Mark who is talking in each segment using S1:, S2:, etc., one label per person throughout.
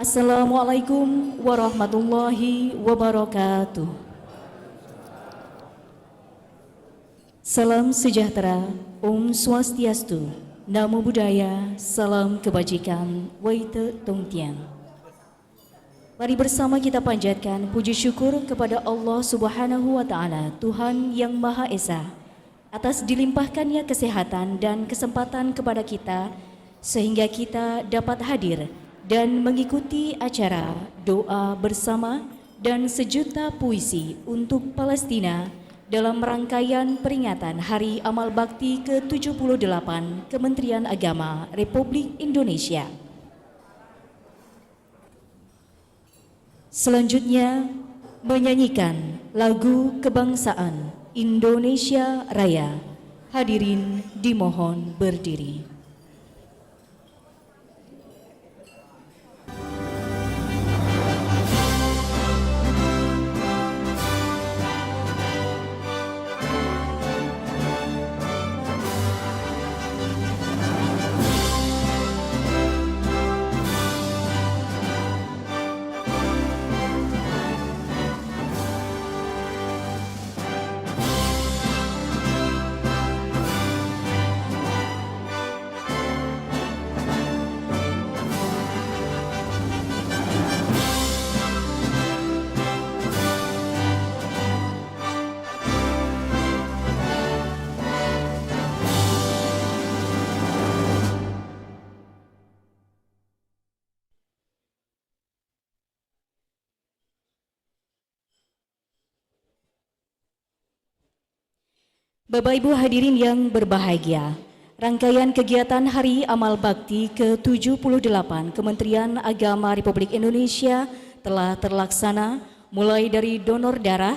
S1: Assalamualaikum warahmatullahi wabarakatuh. Salam sejahtera, Om Swastiastu, Namo Buddhaya, Salam Kebajikan, Waite Tongtian. Mari bersama kita panjatkan puji syukur kepada Allah Subhanahu wa Ta'ala, Tuhan yang Maha Esa, atas dilimpahkannya kesehatan dan kesempatan kepada kita, sehingga kita dapat hadir dan mengikuti acara doa bersama dan sejuta puisi untuk Palestina dalam rangkaian peringatan Hari Amal Bakti ke-78 Kementerian Agama Republik Indonesia. Selanjutnya, menyanyikan lagu kebangsaan Indonesia Raya. Hadirin dimohon berdiri. Bapak Ibu hadirin yang berbahagia, rangkaian kegiatan Hari Amal Bakti ke-78 Kementerian Agama Republik Indonesia telah terlaksana mulai dari donor darah,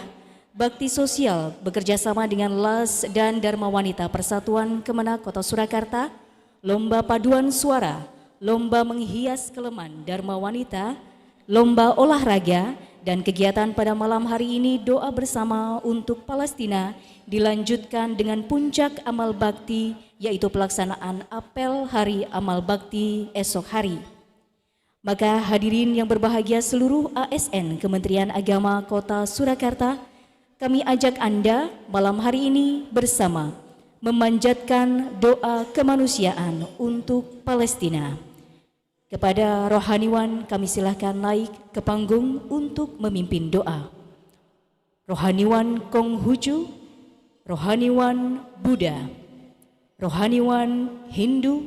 S1: bakti sosial bekerjasama dengan LAS dan Dharma Wanita Persatuan Kemenak Kota Surakarta, lomba paduan suara, lomba menghias keleman Dharma Wanita, lomba olahraga, dan kegiatan pada malam hari ini doa bersama untuk Palestina dilanjutkan dengan puncak amal bakti, yaitu pelaksanaan apel Hari Amal Bakti esok hari. Maka hadirin yang berbahagia seluruh ASN Kementerian Agama Kota Surakarta, kami ajak Anda malam hari ini bersama memanjatkan doa kemanusiaan untuk Palestina. Kepada rohaniwan kami silahkan naik ke panggung untuk memimpin doa. Rohaniwan Konghucu, rohaniwan Buddha, rohaniwan Hindu,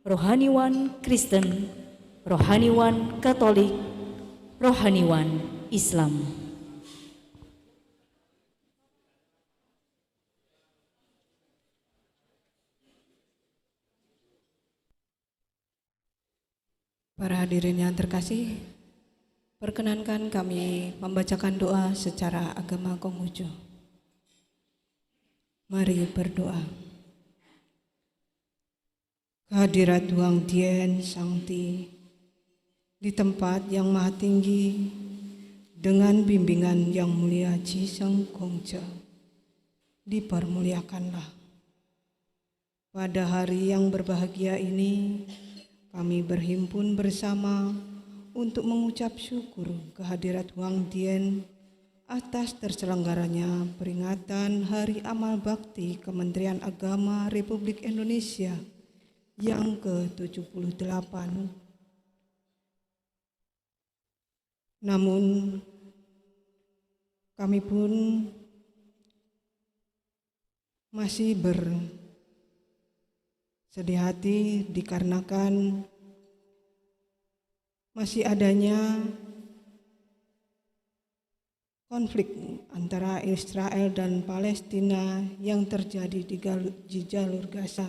S1: rohaniwan Kristen, rohaniwan Katolik, rohaniwan Islam.
S2: Para hadirin yang terkasih, perkenankan kami membacakan doa secara agama Konghucu. Mari berdoa. Kehadirat Huang Tian Sangti di tempat yang maha tinggi dengan bimbingan yang mulia Ji Seng Kongce, dipermuliakanlah. Pada hari yang berbahagia ini, kami berhimpun bersama untuk mengucap syukur kehadirat Huang Tian atas terselenggaranya peringatan Hari Amal Bakti Kementerian Agama Republik Indonesia yang ke-78. Namun, kami pun masih sedih hati dikarenakan masih adanya konflik antara Israel dan Palestina yang terjadi di jalur Gaza.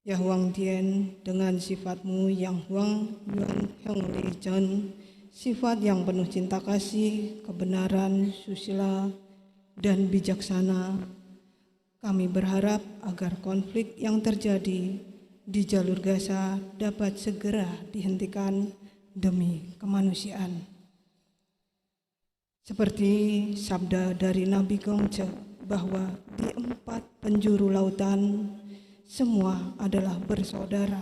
S2: Ya Huang Tian, dengan sifatmu yang Huang Yuan Hong Li Chen, sifat yang penuh cinta kasih, kebenaran, susila, dan bijaksana, kami berharap agar konflik yang terjadi di jalur Gaza dapat segera dihentikan demi kemanusiaan. Seperti sabda dari Nabi Gongce bahwa di 4 penjuru lautan semua adalah bersaudara.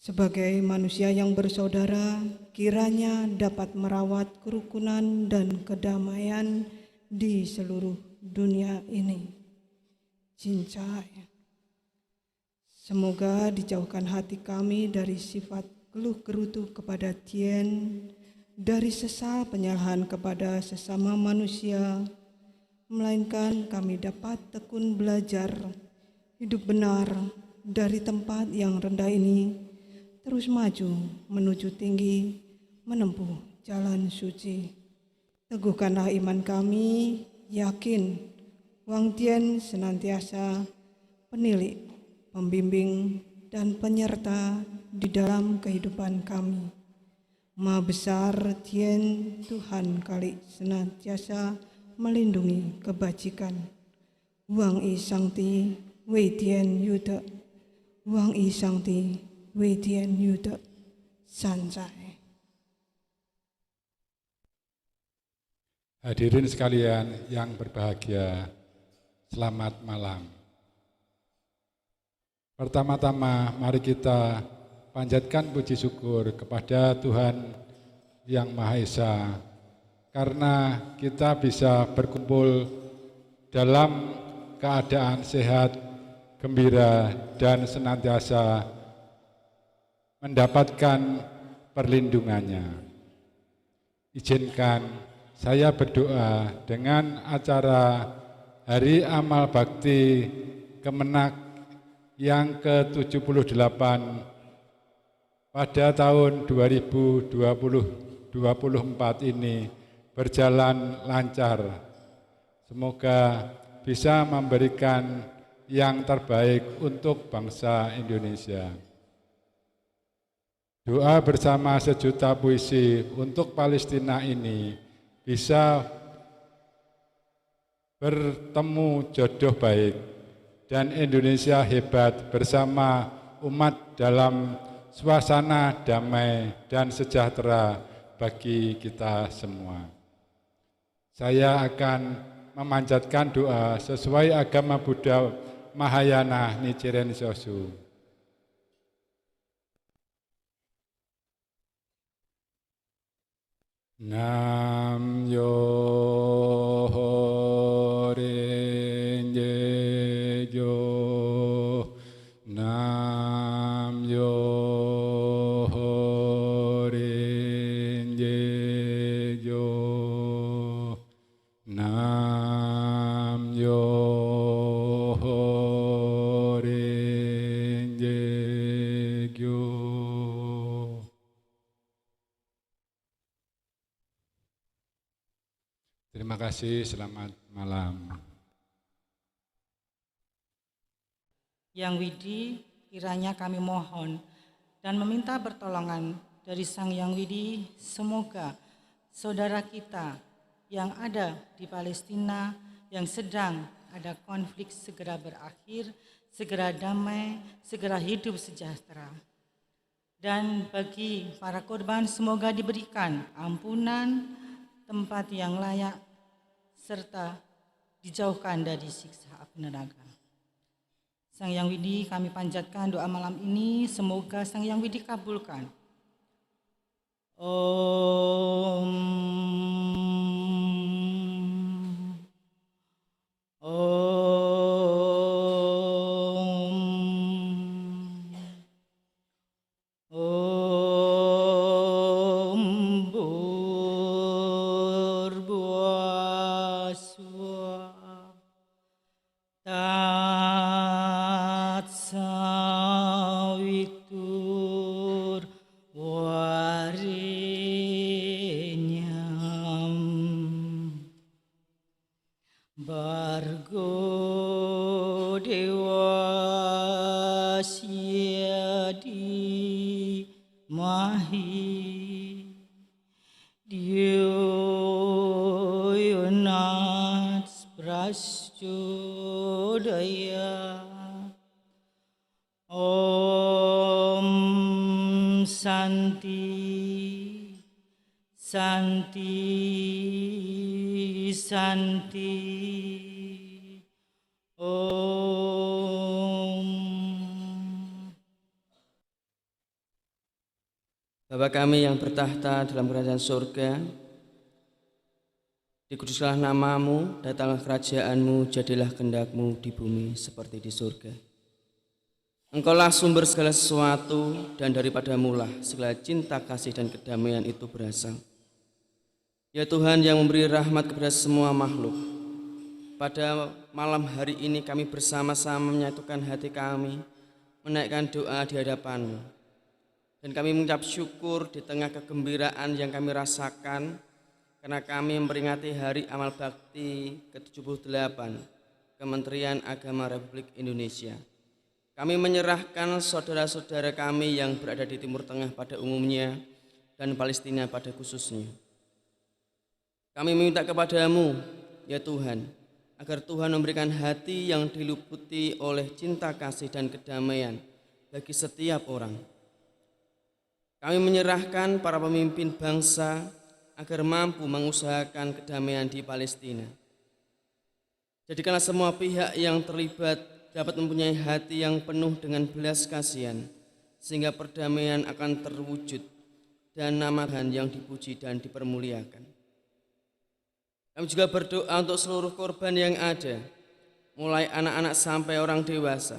S2: Sebagai manusia yang bersaudara, kiranya dapat merawat kerukunan dan kedamaian di seluruh dunia ini. Cincai. Semoga dijauhkan hati kami dari sifat keluh gerutu kepada Tien, dari sesal penyalahan kepada sesama manusia, melainkan kami dapat tekun belajar hidup benar dari tempat yang rendah ini, terus maju menuju tinggi, menempuh jalan suci. Teguhkanlah iman kami, yakin Huang Tian senantiasa penilik, pembimbing, dan penyerta di dalam kehidupan kami. Maha besar Tien Tuhan Kali senantiasa melindungi kebajikan. Huang I Sangti Wei Tian Yude, Huang I Sangti Wei Tian Yude, Sanjai.
S3: Hadirin sekalian yang berbahagia, selamat malam. Pertama-tama mari kita panjatkan puji syukur kepada Tuhan Yang Maha Esa karena kita bisa berkumpul dalam keadaan sehat, gembira, dan senantiasa mendapatkan perlindungannya. Izinkan saya berdoa dengan acara Hari Amal Bakti Kemenak yang ke-78 pada tahun 2024 ini berjalan lancar. Semoga bisa memberikan yang terbaik untuk bangsa Indonesia. Doa bersama sejuta puisi untuk Palestina ini bisa bertemu jodoh baik dan Indonesia hebat bersama umat dalam suasana damai dan sejahtera bagi kita semua. Saya akan memanjatkan doa sesuai agama Buddha Mahayana Nichiren Shoshu. Nam yo renge yo, nam yo renge yo, nam yo renge yo. Terima kasih, selamat malam.
S4: Yang Widi, kiranya kami mohon dan meminta pertolongan dari Sang Yang Widi, semoga saudara kita yang ada di Palestina, yang sedang ada konflik segera berakhir, segera damai, segera hidup sejahtera. Dan bagi para korban semoga diberikan ampunan, tempat yang layak, serta dijauhkan dari siksa api neraka. Sang Yang Widi, kami panjatkan doa malam ini, semoga Sang Yang Widi kabulkan. Om.
S5: Bapa kami yang bertahta dalam kerajaan surga, dikuduskanlah namamu, datanglah kerajaanmu, jadilah kehendakmu di bumi seperti di surga. Engkaulah sumber segala sesuatu, dan daripadamulah segala cinta, kasih, dan kedamaian itu berasal. Ya Tuhan yang memberi rahmat kepada semua makhluk, pada malam hari ini kami bersama-sama menyatukan hati kami, menaikkan doa di hadapan-Mu. Dan kami mengucap syukur di tengah kegembiraan yang kami rasakan karena kami memperingati Hari Amal Bakti ke-78 Kementerian Agama Republik Indonesia. Kami menyerahkan saudara-saudara kami yang berada di Timur Tengah pada umumnya dan Palestina pada khususnya. Kami meminta kepadamu, ya Tuhan, agar Tuhan memberikan hati yang diliputi oleh cinta kasih dan kedamaian bagi setiap orang. Kami menyerahkan para pemimpin bangsa agar mampu mengusahakan kedamaian di Palestina. Jadikanlah semua pihak yang terlibat dapat mempunyai hati yang penuh dengan belas kasihan, sehingga perdamaian akan terwujud dan nama Tuhan yang dipuji dan dipermuliakan. Kami juga berdoa untuk seluruh korban yang ada, mulai anak-anak sampai orang dewasa.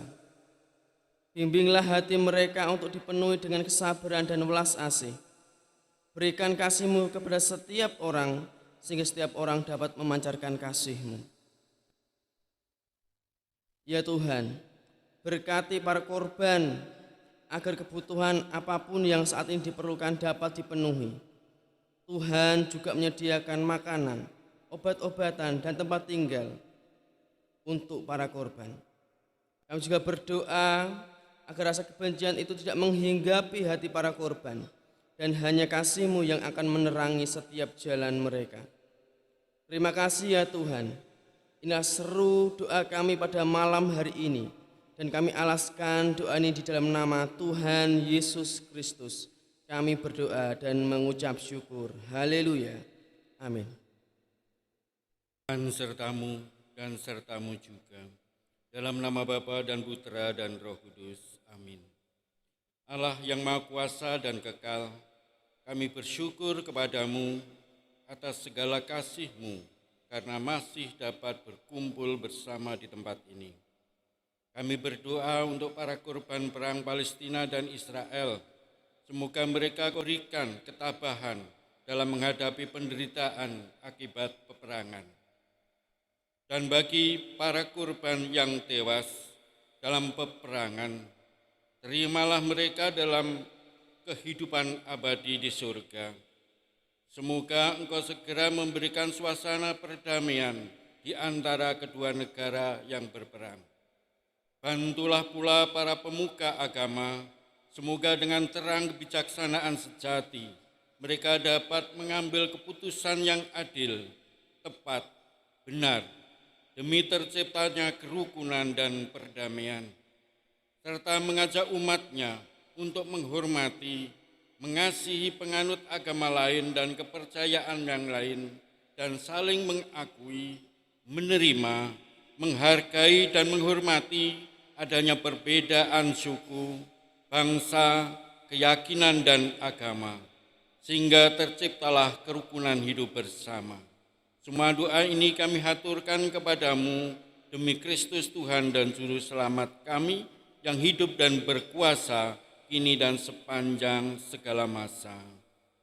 S5: Bimbinglah hati mereka untuk dipenuhi dengan kesabaran dan welas asih. Berikan kasih-Mu kepada setiap orang, sehingga setiap orang dapat memancarkan kasih-Mu. Ya Tuhan, berkati para korban, agar kebutuhan apapun yang saat ini diperlukan dapat dipenuhi. Tuhan juga menyediakan makanan, obat-obatan, dan tempat tinggal untuk para korban. Kami juga berdoa agar rasa kebencian itu tidak menghinggapi hati para korban, dan hanya kasih-Mu yang akan menerangi setiap jalan mereka. Terima kasih ya Tuhan. Inilah seru doa kami pada malam hari ini, dan kami alaskan doa ini di dalam nama Tuhan Yesus Kristus. Kami berdoa dan mengucap syukur. Haleluya. Amin.
S6: Tuhan sertamu dan sertamu juga. Dalam nama Bapa dan Putra dan Roh Kudus. Amin. Allah yang Maha Kuasa dan kekal, kami bersyukur kepadamu atas segala kasih-Mu karena masih dapat berkumpul bersama di tempat ini. Kami berdoa untuk para korban perang Palestina dan Israel. Semoga mereka berikan ketabahan dalam menghadapi penderitaan akibat peperangan. Dan bagi para korban yang tewas dalam peperangan, terimalah mereka dalam kehidupan abadi di surga. Semoga Engkau segera memberikan suasana perdamaian di antara kedua negara yang berperang. Bantulah pula para pemuka agama, semoga dengan terang kebijaksanaan sejati, mereka dapat mengambil keputusan yang adil, tepat, benar, demi terciptanya kerukunan dan perdamaian, serta mengajak umatnya untuk menghormati, mengasihi penganut agama lain dan kepercayaan yang lain, dan saling mengakui, menerima, menghargai dan menghormati adanya perbedaan suku, bangsa, keyakinan dan agama, sehingga terciptalah kerukunan hidup bersama. Semua doa ini kami haturkan kepadamu demi Kristus Tuhan dan Juru Selamat kami yang hidup dan berkuasa kini dan sepanjang segala masa.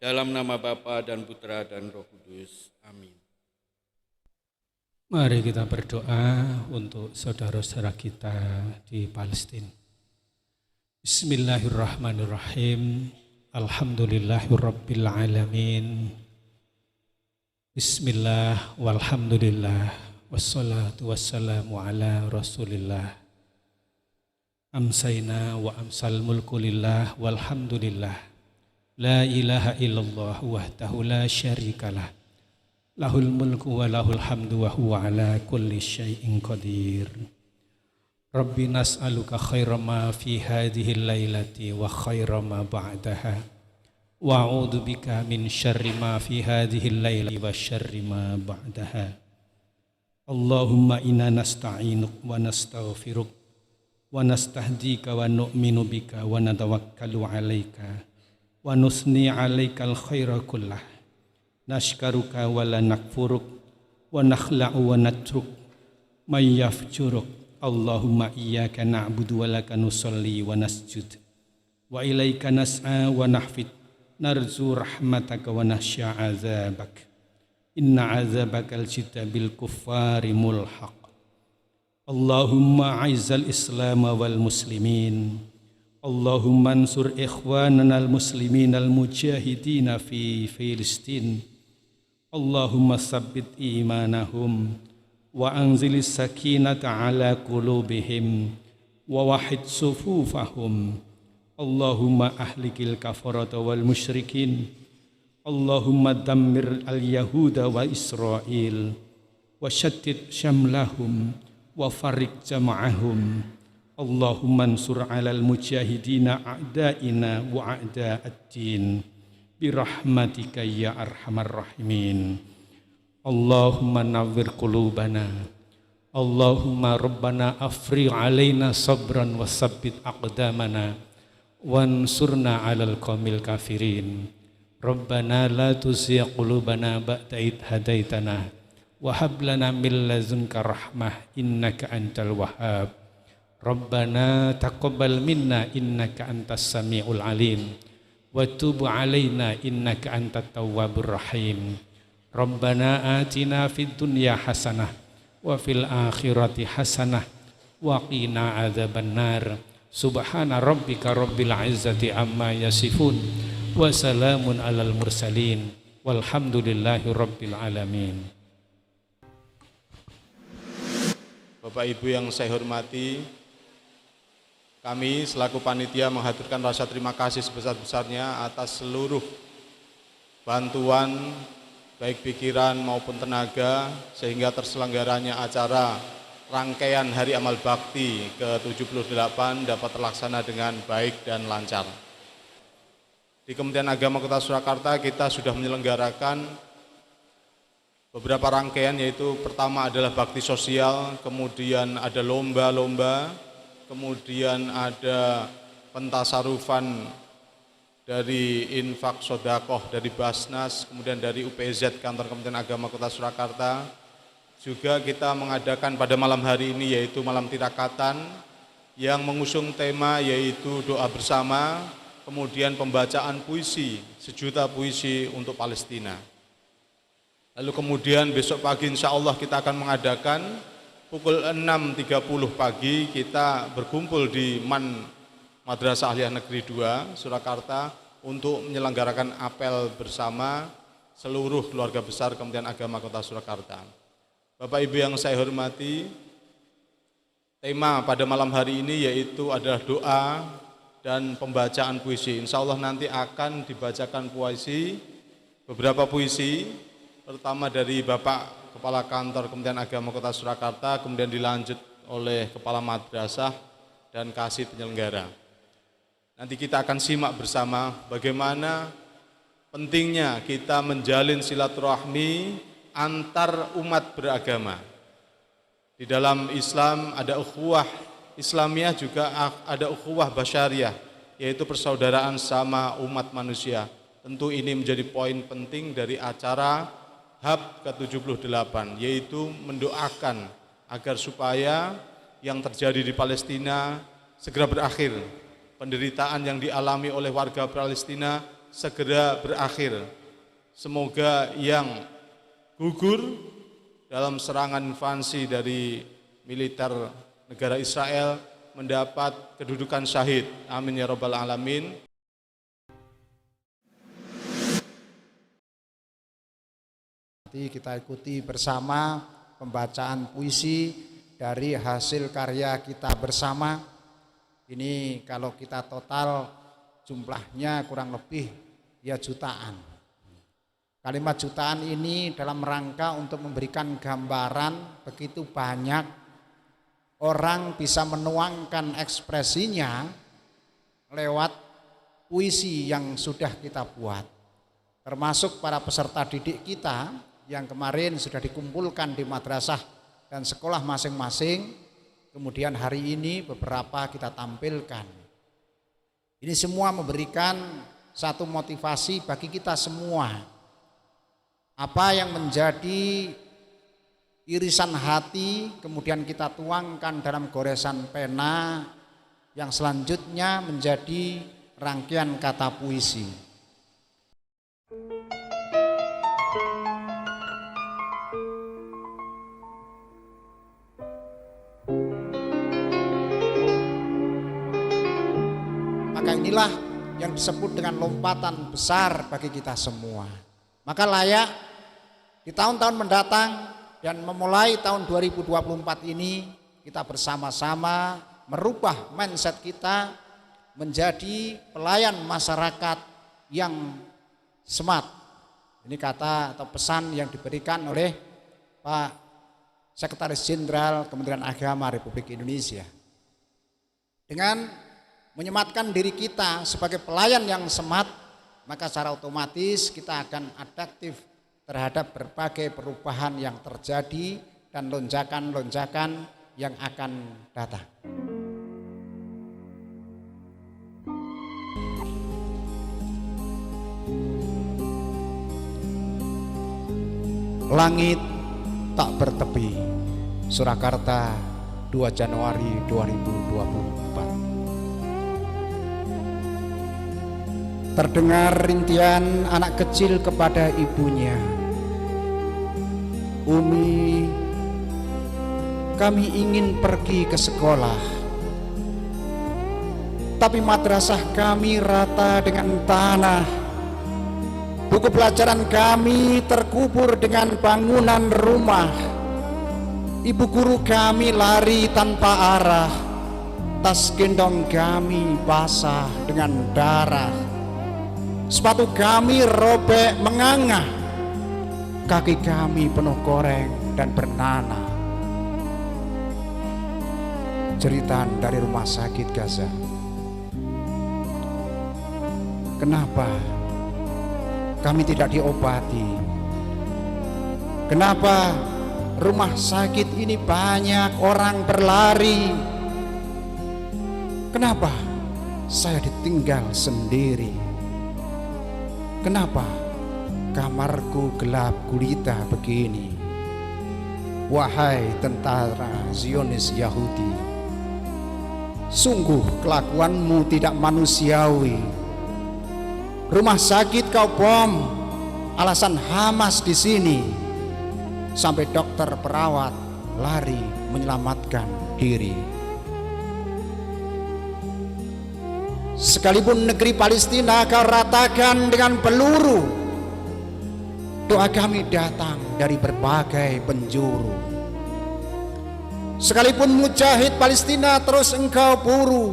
S6: Dalam nama Bapa dan Putra dan Roh Kudus. Amin.
S7: Mari kita berdoa untuk saudara-saudara kita di Palestina. Bismillahirrahmanirrahim. Alhamdulillahirabbil alamin. Bismillah walhamdulillah wassalatu wassalamu ala Rasulillah. Amsayna wa amsal mulku lillah walhamdulillah. La ilaha illallah wahdahu la syarikalah. Lahul mulku wa lahul hamdu wa huwa ala kulli syai'in qadir. Rabbi nas'aluka khaira ma fi hadhihi lailati wa khaira ma ba'daha. Wa a'udzu bika min syarri ma fi hadhihi lailati wa syarri ma ba'daha. Allahumma inna nasta'inuk wa nastaghfiruk wa nastahdika wa nu'minu bika wa natawakkalu 'alaika wa nusni 'alaikal khaira kullah. Nashkaruka wa la nakfuruk wa nakhla'u wa natruk may yafjuruk. Allahumma iyyaka na'budu wa laka nusalli wa nasjud wa ilaika nas'a wa nahfid narzu rahmataka wa nakhsha 'adzabak. Inna 'adzabakal jidda bil kuffari mulhaq. Allahumma a'izzal Islam wal muslimin. Allahumma ansur ikhwanana al muslimin al mujahidin fi Filistin. Allahumma sabbit imanahum wa anzilis sakinata ala qulubihim wa wahid sufufahum. Allahumma ahlikil kafarata wal musyrikin. Allahumma dammir al yahuda wa Israel wa syaddid syamlahum wa farik jama'ahum. Allahumma ansur alal mujahidina a'daina wa a'da'ad-din birahmatika ya arhamar rahimin. Allahumma nawwir qulubana. Allahumma rabbana afrigh alaina sabran wa sabbit aqdamana wansurna alal qaumil kafirin. Rabbana la tuzigh qulubana ba'da idh hadaitana wa hab lana min ladunka rahmah innaka antal wahhab. Rabbana taqabbal minna innaka antas samiul alim wa tub alaina innaka antat tawwabur rahim. Rabbana atina fid dunya hasanah wa fil akhirati hasanah wa qina adzabannar. Subhana rabbika rabbil izzati amma yasifun wa salamun alal mursalin walhamdulillahi rabbil alamin.
S8: Bapak Ibu yang saya hormati, kami selaku panitia menghaturkan rasa terima kasih sebesar-besarnya atas seluruh bantuan baik pikiran maupun tenaga sehingga terselenggaranya acara rangkaian Hari Amal Bakti ke-78 dapat terlaksana dengan baik dan lancar. Di Kementerian Agama Kota Surakarta kita sudah menyelenggarakan beberapa rangkaian, yaitu pertama adalah bakti sosial, kemudian ada lomba-lomba, kemudian ada pentasarufan dari infak sodakoh dari Basnas, kemudian dari UPZ Kantor Kementerian Agama Kota Surakarta. Juga kita mengadakan pada malam hari ini yaitu malam tirakatan yang mengusung tema yaitu doa bersama, kemudian pembacaan puisi, 1 juta puisi untuk Palestina. Lalu kemudian besok pagi insya Allah kita akan mengadakan pukul 6.30 pagi kita berkumpul di MAN Madrasah Aliyah Negeri 2 Surakarta untuk menyelenggarakan apel bersama seluruh keluarga besar Kementerian Agama Kota Surakarta. Bapak Ibu yang saya hormati, tema pada malam hari ini yaitu adalah doa dan pembacaan puisi. Insya Allah nanti akan dibacakan puisi, beberapa puisi, pertama dari Bapak Kepala Kantor Kementerian Agama Kota Surakarta, kemudian dilanjut oleh Kepala Madrasah dan Kasih Penyelenggara. Nanti kita akan simak bersama bagaimana pentingnya kita menjalin silaturahmi antar umat beragama. Di dalam Islam ada ukhuwah Islamiyah, juga ada ukhuwah basyariah, yaitu persaudaraan sama umat manusia. Tentu ini menjadi poin penting dari acara HAB ke-78, yaitu mendoakan agar supaya yang terjadi di Palestina segera berakhir. Penderitaan yang dialami oleh warga Palestina segera berakhir. Semoga yang gugur dalam serangan invasi dari militer negara Israel mendapat kedudukan syahid. Amin ya rabbal alamin.
S9: Nanti kita ikuti bersama pembacaan puisi dari hasil karya kita bersama. Ini kalau kita total jumlahnya kurang lebih ya jutaan. Kalimat jutaan ini dalam rangka untuk memberikan gambaran begitu banyak orang bisa menuangkan ekspresinya lewat puisi yang sudah kita buat. Termasuk para peserta didik kita yang kemarin sudah dikumpulkan di madrasah dan sekolah masing-masing, kemudian hari ini beberapa kita tampilkan. Ini semua memberikan satu motivasi bagi kita semua. Apa yang menjadi irisan hati kemudian kita tuangkan dalam goresan pena yang selanjutnya menjadi rangkaian kata puisi. Maka inilah yang disebut dengan lompatan besar bagi kita semua. Maka layak di tahun-tahun mendatang dan memulai tahun 2024 ini kita bersama-sama merubah mindset kita menjadi pelayan masyarakat yang smart. Ini kata atau pesan yang diberikan oleh Pak Sekretaris Jenderal Kementerian Agama Republik Indonesia. Dengan menyematkan diri kita sebagai pelayan yang smart, maka secara otomatis kita akan adaptif terhadap berbagai perubahan yang terjadi dan lonjakan-lonjakan yang akan datang. Langit tak bertepi, Surakarta 2 Januari 2024. Terdengar rintian anak kecil kepada ibunya, "Umi, kami ingin pergi ke sekolah, tapi madrasah kami rata dengan tanah. Buku pelajaran kami terkubur dengan bangunan rumah. Ibu guru kami lari tanpa arah. Tas gendong kami basah dengan darah. Sepatu kami robek menganga. Kaki kami penuh koreng dan bernanah." Jeritan dari rumah sakit Gaza. Kenapa kami tidak diobati? Kenapa rumah sakit ini banyak orang berlari? Kenapa saya ditinggal sendiri? Kenapa kamarku gelap gulita begini? Wahai tentara Zionis Yahudi, sungguh kelakuanmu tidak manusiawi. Rumah sakit kau bom, alasan Hamas di sini. Sampai dokter perawat lari menyelamatkan diri. Sekalipun negeri Palestina kau ratakan dengan peluru, doa kami datang dari berbagai penjuru. Sekalipun mujahid Palestina terus engkau buru,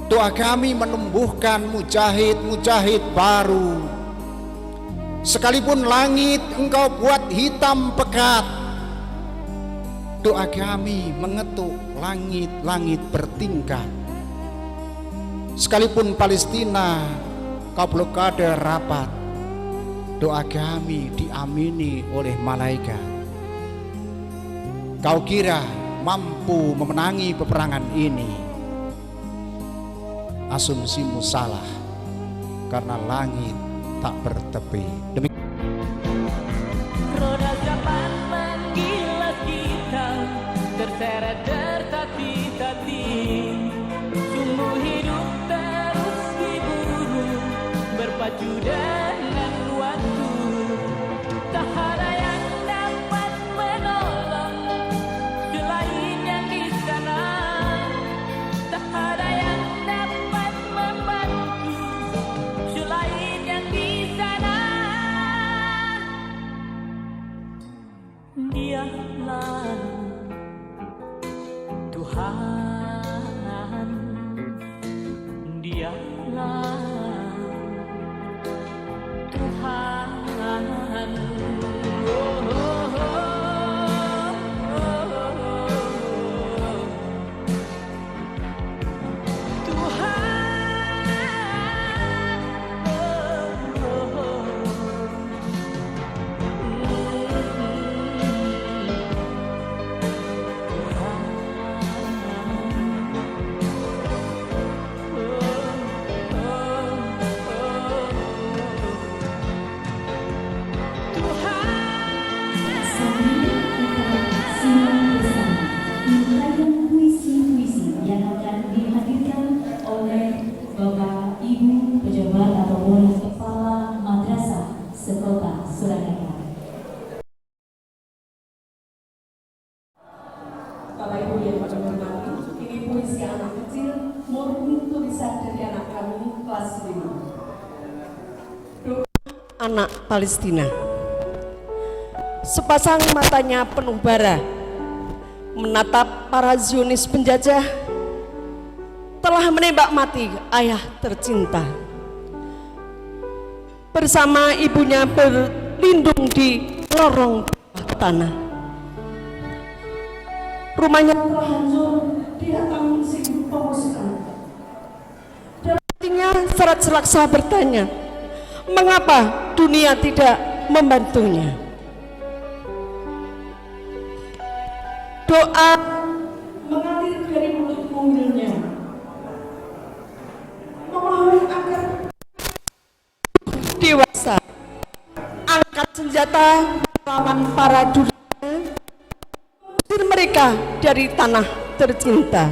S9: doa kami menumbuhkan mujahid-mujahid baru. Sekalipun langit engkau buat hitam pekat, doa kami mengetuk langit-langit bertingkat. Sekalipun Palestina kau blokade rapat, doa kami diamini oleh malaikat. Kau kira mampu memenangi peperangan ini? Asumsimu salah, karena langit tak bertepi.
S10: Roda zaman menggilas kita, terseret tertatih-tatih. Sumbu hidup terus diburu, berpacu dengan waktu. Tak ada yang dapat menolong selain yang di sana. Tak ada yang dapat membantu selain yang di sana. Dialah Tuhan, Dialah Tuhan. Oh, oh, oh, oh. Tuhan, oh, oh, oh.
S1: Silakan.
S11: Bapak Ibu yang kami hormati, ini puisi anak kecil murni tulisan dari anak kami kelas 5. Doa anak Palestina. Sepasang matanya penuh bara, menatap para Zionis penjajah, telah menembak mati ayah tercinta. Bersama ibunya berlindung di lorong tanah. Rumahnya telah hancur, dia tanggung sing pemusuhan. Dalam hatinya Serat Selaksa bertanya, mengapa dunia tidak membantunya? Doa mengalir dari mulut mungilnya, memohon agar dewasa angkat senjata melawan para dunia, mengusir mereka dari tanah tercinta.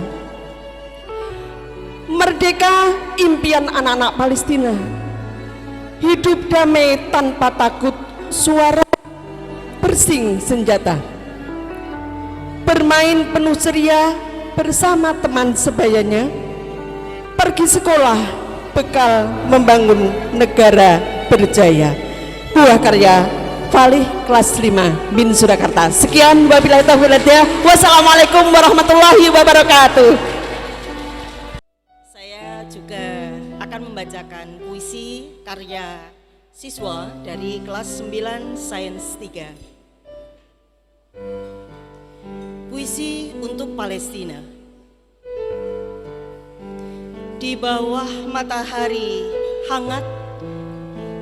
S11: Merdeka impian anak-anak Palestina, hidup damai tanpa takut, suara bersing senjata, bermain penuh ceria bersama teman sebayanya, pergi sekolah bekal membangun negara berjaya. Buah karya Falih kelas 5 Min Surakarta. Sekian, wabillahi taufiq wal hidayah. Wassalamualaikum warahmatullahi wabarakatuh.
S12: Saya juga akan membacakan puisi karya siswa dari kelas 9 Sains 3. Puisi untuk Palestina. Di bawah matahari hangat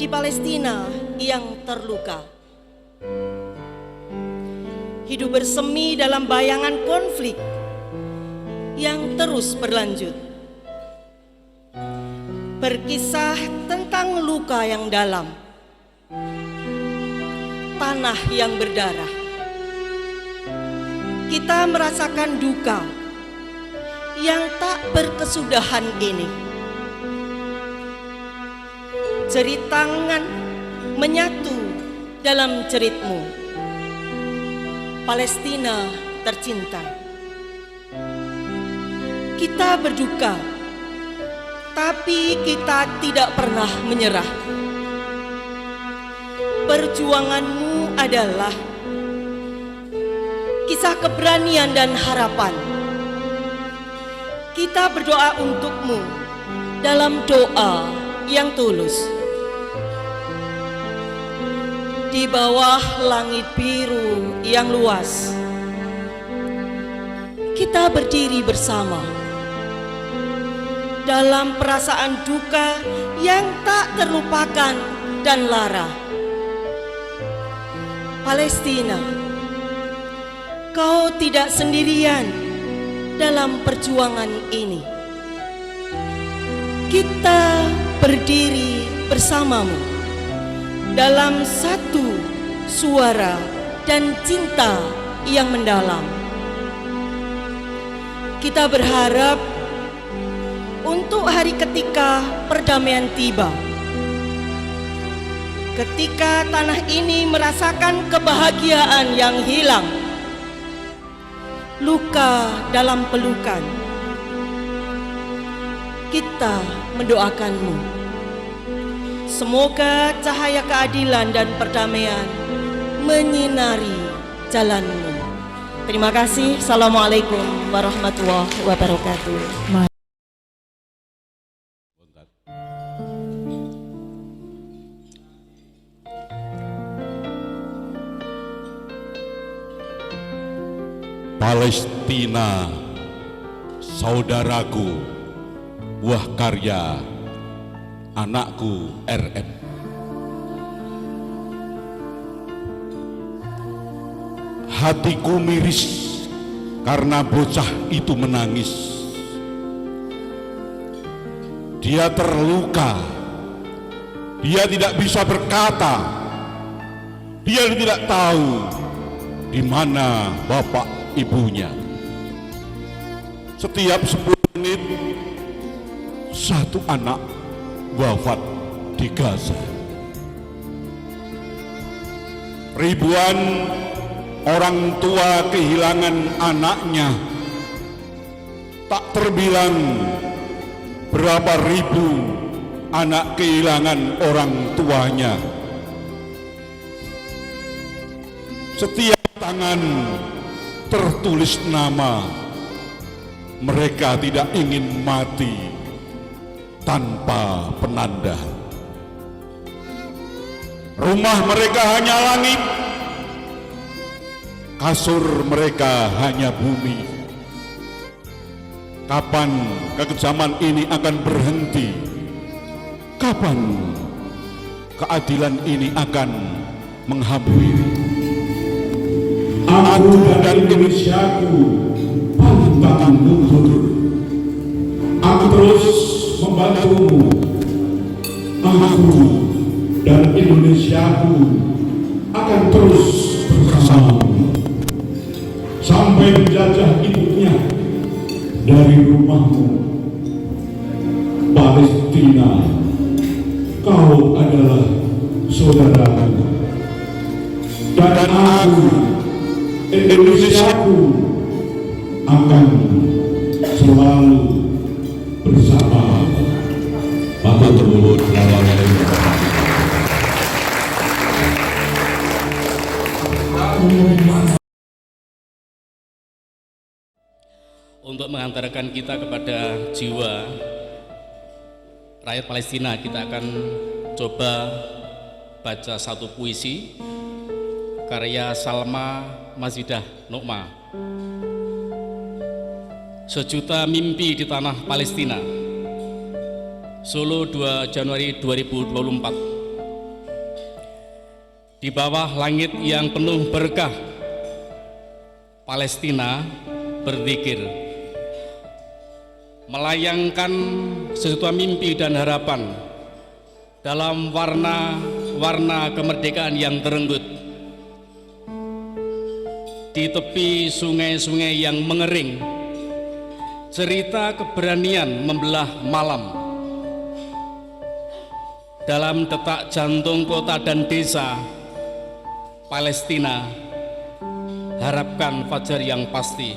S12: di Palestina yang terluka, hidup bersemi dalam bayangan konflik yang terus berlanjut, berkisah tentang luka yang dalam, tanah yang berdarah. Kita merasakan duka yang tak berkesudahan ini. Jerit tangan menyatu dalam jeritmu, Palestina tercinta. Kita berduka, tapi kita tidak pernah menyerah. Perjuanganmu adalah kisah keberanian dan harapan. Kita berdoa untukmu dalam doa yang tulus. Di bawah langit biru yang luas, kita berdiri bersama dalam perasaan duka yang tak terlupakan dan lara. Palestina, kau tidak sendirian dalam perjuangan ini. Kita berdiri bersamamu dalam satu suara dan cinta yang mendalam. Kita berharap untuk hari ketika perdamaian tiba, ketika tanah ini merasakan kebahagiaan yang hilang, luka dalam pelukan, kita mendoakanmu. Semoga cahaya keadilan dan perdamaian menyinari jalanmu. Terima kasih. Assalamualaikum warahmatullahi wabarakatuh.
S13: Palestina, saudaraku, buah karya anakku RM. Hatiku miris karena bocah itu menangis. Dia terluka, dia tidak bisa berkata, dia tidak tahu di mana bapak ibunya. Setiap 10 menit satu anak wafat di Gaza. ribuan orang tua kehilangan anaknya. Tak terbilang berapa ribu anak kehilangan orang tuanya. Setiap tangan tertulis nama. Mereka tidak ingin mati tanpa penanda. Rumah mereka hanya langit, kasur mereka hanya bumi. Kapan kekejaman ini akan berhenti? Kapan keadilan ini akan menghampiri?
S14: Aku dan Indonesiaku pantang mundur. Aku terus membantumu. Aku dan Indonesiaku akan terus bersamamu sampai menjajah ibunya dari rumahmu. Palestina, kau adalah saudaraku, dan aku Indonesiaku akan selalu bersama. Bapak Tuhan
S15: untuk mengantarkan kita kepada jiwa rakyat Palestina, kita akan coba baca satu puisi karya Salma Masjidah Nukma. Sejuta mimpi di tanah Palestina, Solo 2 Januari 2024. Di bawah langit yang penuh berkah, Palestina berzikir, melayangkan sejuta mimpi dan harapan dalam warna-warna kemerdekaan yang terenggut. Di tepi sungai-sungai yang mengering, cerita keberanian membelah malam. Dalam detak jantung kota dan desa Palestina, harapkan fajar yang pasti.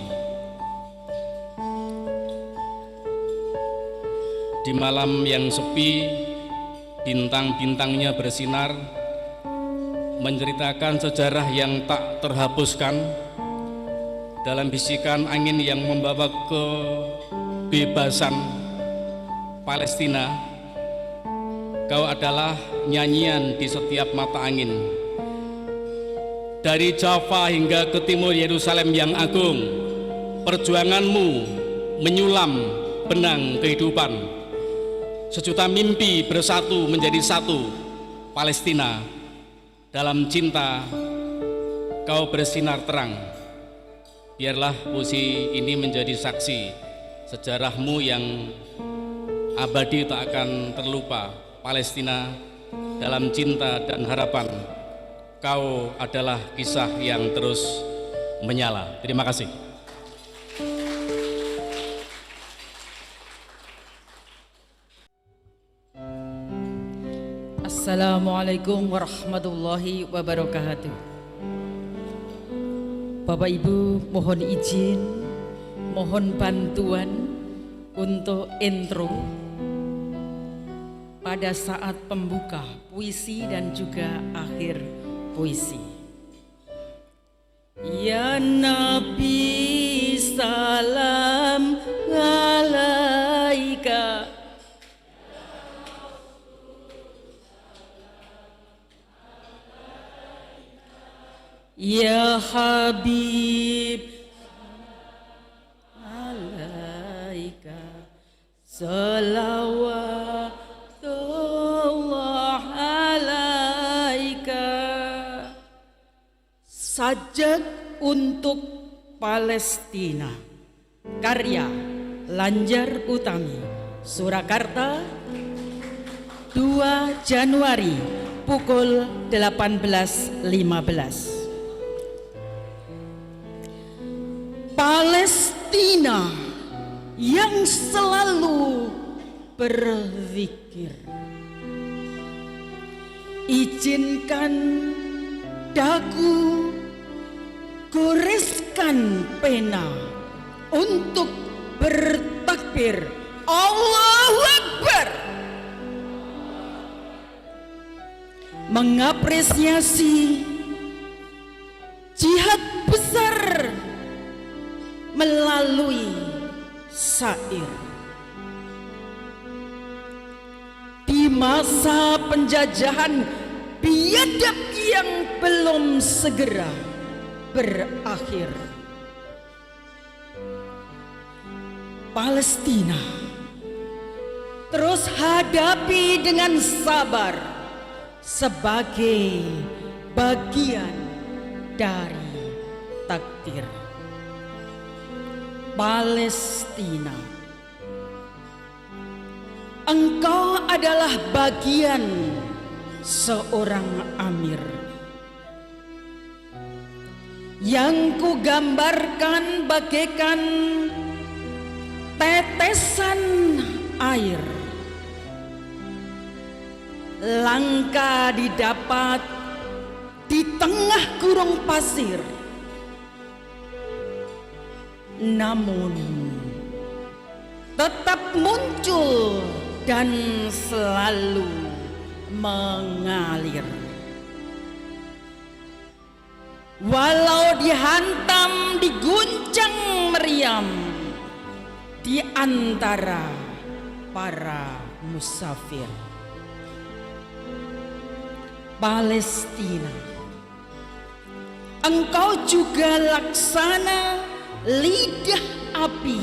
S15: Di malam yang sepi, bintang-bintangnya bersinar, menceritakan sejarah yang tak terhapuskan. Dalam bisikan angin yang membawa kebebasan Palestina, kau adalah nyanyian di setiap mata angin. Dari Java hingga ke timur Yerusalem yang agung, perjuanganmu menyulam benang kehidupan. Sejuta mimpi bersatu menjadi satu. Palestina, dalam cinta kau bersinar terang. Biarlah puisi ini menjadi saksi sejarahmu yang abadi tak akan terlupa. Palestina, dalam cinta dan harapan, kau adalah kisah yang terus menyala. Terima kasih.
S16: Assalamualaikum warahmatullahi wabarakatuh. Bapak Ibu, mohon izin, mohon bantuan untuk intro pada saat pembuka puisi dan juga akhir puisi. Ya Nabi, salam alaika. Ya Habib, alaika salawatullah alaika. Sajak untuk Palestina, karya Lanjar Utami, Surakarta, 2 Januari pukul 18.15. Palestina yang selalu berzikir, izinkan daku goreskan pena untuk bertakbir Allahu Akbar, mengapresiasi jihad besar melalui syair. Di masa penjajahan biadab yang belum segera berakhir, Palestina terus hadapi dengan sabar sebagai bagian dari takdir. Palestina, engkau adalah bagian seorang amir yang kugambarkan bagaikan tetesan air, langka didapat di tengah gurun pasir, namun tetap muncul dan selalu mengalir. Walau dihantam, diguncang meriam di antara para musafir. Palestina, engkau juga laksana lidah api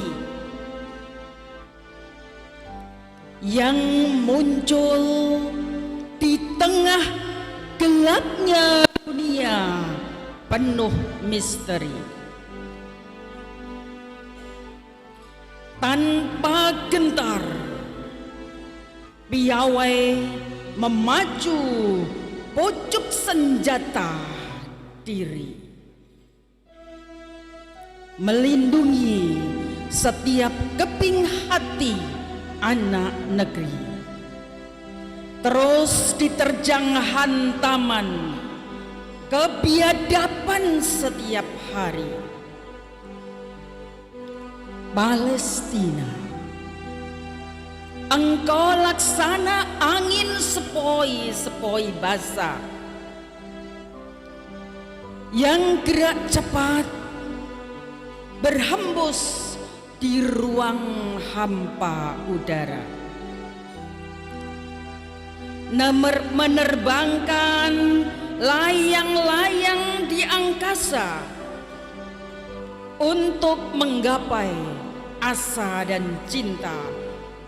S16: yang muncul di tengah gelapnya dunia penuh misteri. Tanpa gentar, piawai memacu pucuk senjata diri, melindungi setiap keping hati anak negeri. Terus diterjang hantaman kebiadaban setiap hari. Palestina, engkau laksana angin sepoi-sepoi basah yang gerak cepat berhembus di ruang hampa udara, menerbangkan layang-layang di angkasa untuk menggapai asa dan cinta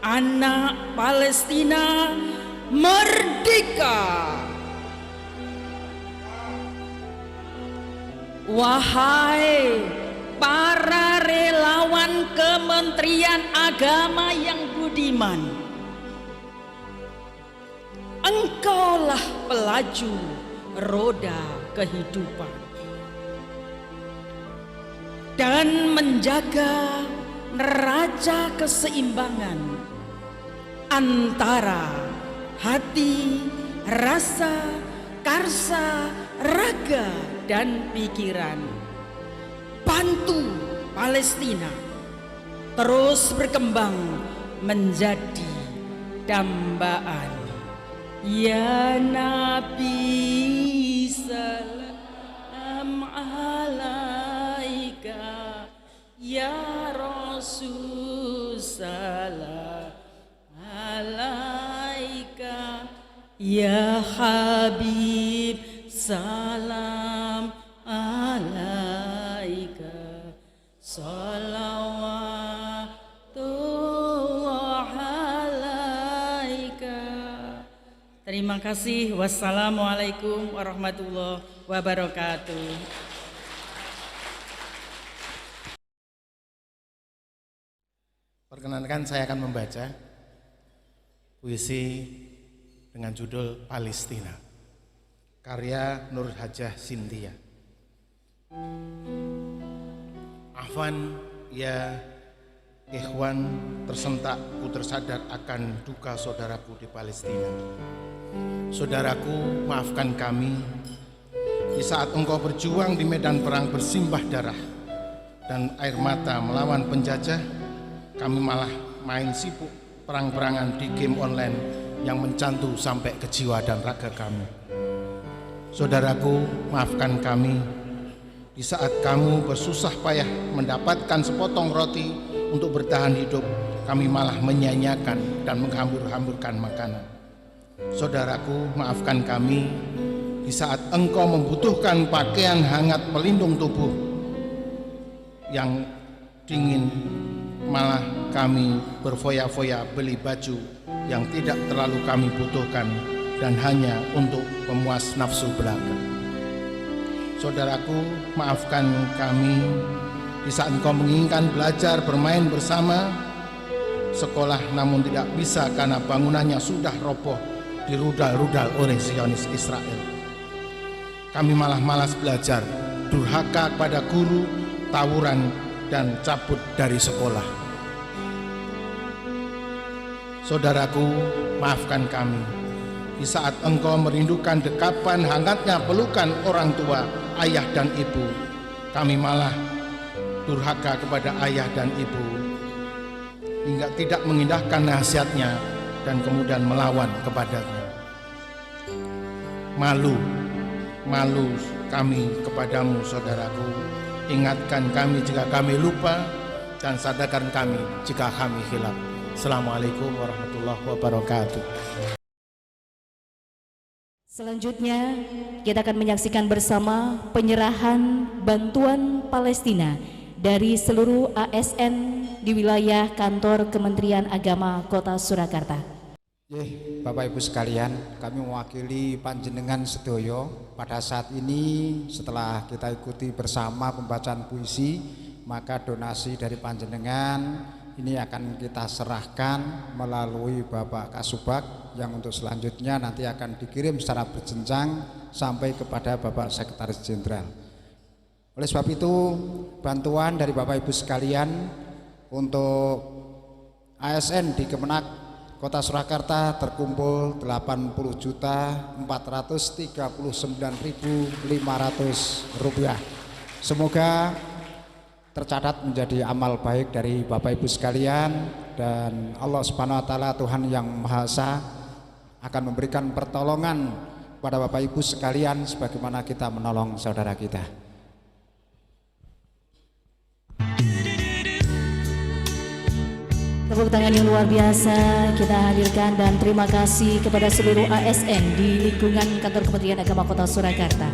S16: anak Palestina merdeka. Wahai para relawan Kementerian Agama yang budiman, engkaulah pelaju roda kehidupan dan menjaga neraca keseimbangan antara hati, rasa, karsa, raga, dan pikiran. Bantu Palestina terus berkembang menjadi dambaan. Ya Nabi salam alaika, ya Rasul salam alaika, ya Habib salam alaika, salawatullah alaika. Terima kasih. Wassalamualaikum warahmatullahi wabarakatuh.
S17: Perkenankan saya akan membaca puisi dengan judul Palestina, karya Nur Hajah Sintia. Afwan ya ikhwan, tersentak ku tersadar akan duka saudaraku di Palestina. Saudaraku, maafkan kami, di saat engkau berjuang di medan perang bersimbah darah dan air mata melawan penjajah, kami malah main sibuk perang-perangan di game online yang mencandu sampai ke jiwa dan raga kami. Saudaraku, maafkan kami di saat kamu bersusah payah mendapatkan sepotong roti untuk bertahan hidup, kami malah menyia-nyiakan dan menghambur-hamburkan makanan. Saudaraku, maafkan kami di saat engkau membutuhkan pakaian hangat pelindung tubuh yang dingin, malah kami berfoya-foya beli baju yang tidak terlalu kami butuhkan dan hanya untuk memuas nafsu belaka. Saudaraku, maafkan kami di saat engkau menginginkan belajar bermain bersama sekolah, namun tidak bisa karena bangunannya sudah roboh dirudal-rudal oleh Zionis Israel. Kami malah malas belajar, durhaka kepada guru, tawuran, dan cabut dari sekolah. Saudaraku, maafkan kami di saat engkau merindukan dekapan hangatnya pelukan orang tua, ayah dan ibu. Kami malah durhaka kepada ayah dan ibu hingga tidak mengindahkan nasihatnya dan kemudian melawan kepadanya. Malu kami kepadamu, saudaraku. Ingatkan kami jika kami lupa dan sadarkan kami jika kami hilaf. Assalamualaikum warahmatullahi wabarakatuh.
S1: Selanjutnya, kita akan menyaksikan bersama penyerahan bantuan Palestina dari seluruh ASN di wilayah kantor Kementerian Agama Kota Surakarta.
S9: Bapak Ibu sekalian, kami mewakili panjenengan sedoyo pada saat ini setelah kita ikuti bersama pembacaan puisi, maka donasi dari panjenengan ini akan kita serahkan melalui Bapak Kasubag yang untuk selanjutnya nanti akan dikirim secara berjenjang sampai kepada Bapak Sekretaris Jenderal. Oleh sebab itu, bantuan dari Bapak Ibu sekalian untuk ASN di Kemenak Kota Surakarta terkumpul 80.439.500 rupiah. Semoga tercatat menjadi amal baik dari Bapak Ibu sekalian, dan Allah Subhanahu wa taala, Tuhan yang Maha Esa, akan memberikan pertolongan pada Bapak Ibu sekalian sebagaimana kita menolong saudara kita.
S1: Tepuk tangan yang luar biasa kita hadirkan dan terima kasih kepada seluruh ASN di lingkungan kantor Kementerian Agama Kota Surakarta.